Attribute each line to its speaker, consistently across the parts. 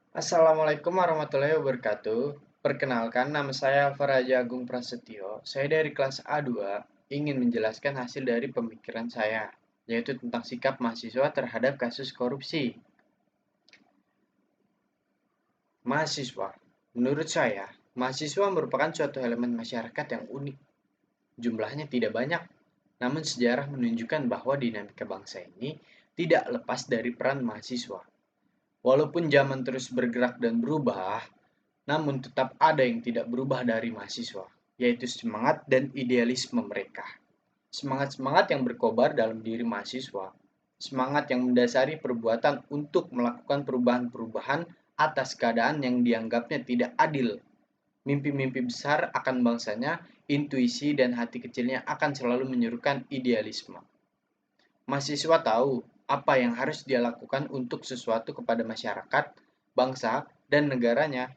Speaker 1: Assalamualaikum warahmatullahi wabarakatuh. Perkenalkan, nama saya Faraja Agung Prasetyo. Saya dari kelas A2 ingin menjelaskan hasil dari pemikiran saya, yaitu tentang sikap mahasiswa terhadap kasus korupsi. Mahasiswa. Menurut saya, mahasiswa merupakan suatu elemen masyarakat yang unik. Jumlahnya tidak banyak, namun sejarah menunjukkan bahwa dinamika bangsa ini tidak lepas dari peran mahasiswa. Walaupun zaman terus bergerak dan berubah, namun tetap ada yang tidak berubah dari mahasiswa, yaitu semangat dan idealisme mereka. Semangat-semangat yang berkobar dalam diri mahasiswa, semangat yang mendasari perbuatan untuk melakukan perubahan-perubahan atas keadaan yang dianggapnya tidak adil. Mimpi-mimpi besar akan bangsanya, intuisi dan hati kecilnya akan selalu menyerukan idealisme. Mahasiswa tahu apa yang harus dia lakukan untuk sesuatu kepada masyarakat, bangsa, dan negaranya.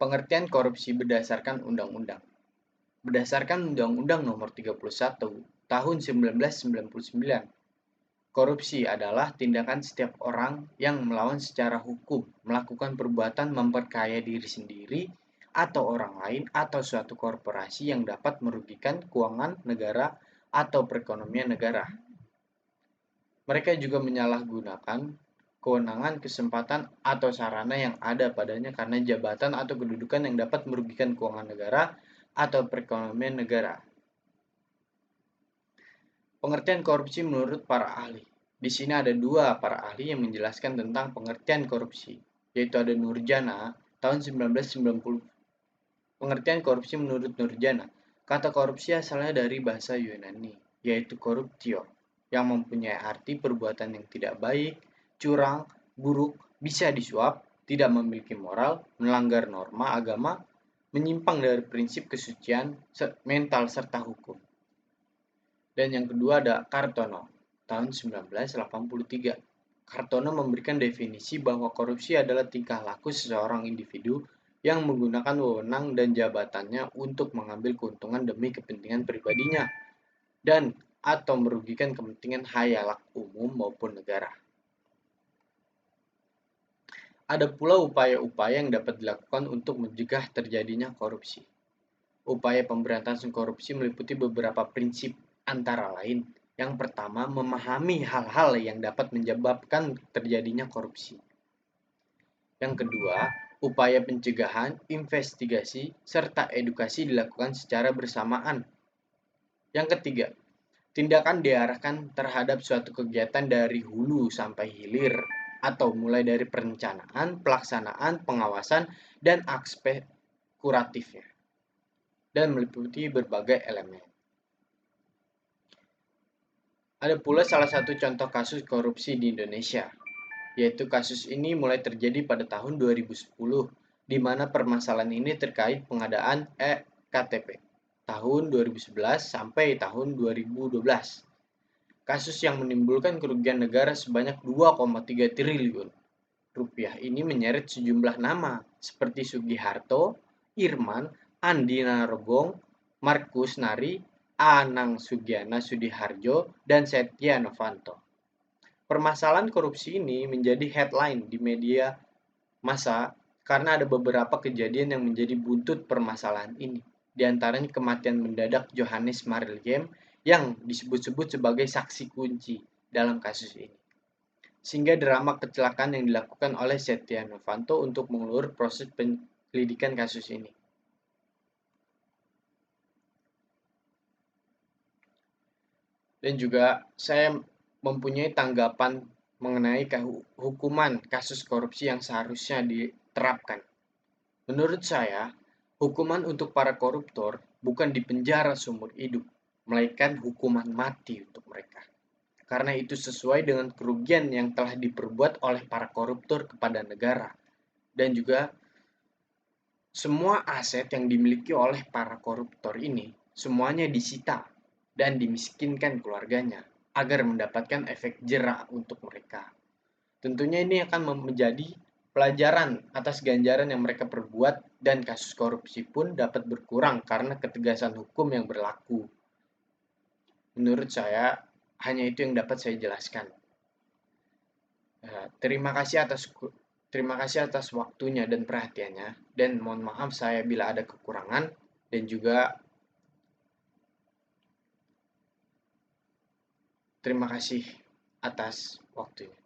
Speaker 1: Pengertian korupsi berdasarkan undang-undang. Berdasarkan Undang-Undang Nomor 31 Tahun 1999, korupsi adalah tindakan setiap orang yang melawan secara hukum melakukan perbuatan memperkaya diri sendiri atau orang lain atau suatu korporasi yang dapat merugikan keuangan negara atau perekonomian negara. Mereka juga menyalahgunakan kewenangan, kesempatan, atau sarana yang ada padanya karena jabatan atau kedudukan yang dapat merugikan keuangan negara atau perekonomian negara. Pengertian korupsi menurut para ahli. Di sini ada dua para ahli yang menjelaskan tentang pengertian korupsi, yaitu ada Nurjana tahun 1990. Pengertian korupsi menurut Nurjana, kata korupsi asalnya dari bahasa Yunani, yaitu corruptio, yang mempunyai arti perbuatan yang tidak baik, curang, buruk, bisa disuap, tidak memiliki moral, melanggar norma agama, menyimpang dari prinsip kesucian mental serta hukum. Dan yang kedua ada Kartono, tahun 1983. Kartono memberikan definisi bahwa korupsi adalah tingkah laku seseorang individu yang menggunakan wewenang dan jabatannya untuk mengambil keuntungan demi kepentingan pribadinya dan atau merugikan kepentingan hayalak umum maupun negara. Ada pula upaya-upaya yang dapat dilakukan untuk mencegah terjadinya korupsi. Upaya pemberantasan korupsi meliputi beberapa prinsip, antara lain, yang pertama, memahami hal-hal yang dapat menyebabkan terjadinya korupsi. Yang kedua, upaya pencegahan, investigasi, serta edukasi dilakukan secara bersamaan. Yang ketiga, tindakan diarahkan terhadap suatu kegiatan dari hulu sampai hilir, atau mulai dari perencanaan, pelaksanaan, pengawasan, dan aspek kuratifnya, dan meliputi berbagai elemen. Ada pula salah satu contoh kasus korupsi di Indonesia, yaitu kasus ini mulai terjadi pada tahun 2010, di mana permasalahan ini terkait pengadaan eKTP tahun 2011 sampai tahun 2012. Kasus yang menimbulkan kerugian negara sebanyak 2,3 triliun rupiah ini menyeret sejumlah nama seperti Sugiharto, Irman, Andi Narogong, Markus Nari, Anang Sugiana Sudiharjo, dan Setia Novanto. Permasalahan korupsi ini menjadi headline di media massa karena ada beberapa kejadian yang menjadi buntut permasalahan ini. Di antaranya kematian mendadak Johannes Mariliem yang disebut-sebut sebagai saksi kunci dalam kasus ini. Sehingga drama kecelakaan yang dilakukan oleh Setia Novanto untuk mengulur proses penyelidikan kasus ini. Dan juga saya mempunyai tanggapan mengenai hukuman kasus korupsi yang seharusnya diterapkan. Menurut saya, hukuman untuk para koruptor bukan dipenjara seumur hidup, melainkan hukuman mati untuk mereka. Karena itu sesuai dengan kerugian yang telah diperbuat oleh para koruptor kepada negara. Dan juga semua aset yang dimiliki oleh para koruptor ini semuanya disita dan dimiskinkan keluarganya agar mendapatkan efek jera untuk mereka. Tentunya ini akan menjadi pelajaran atas ganjaran yang mereka perbuat dan kasus korupsi pun dapat berkurang karena ketegasan hukum yang berlaku. Menurut saya, hanya itu yang dapat saya jelaskan. Terima kasih atas waktunya dan perhatiannya, dan mohon maaf saya bila ada kekurangan, dan juga terima kasih atas waktunya.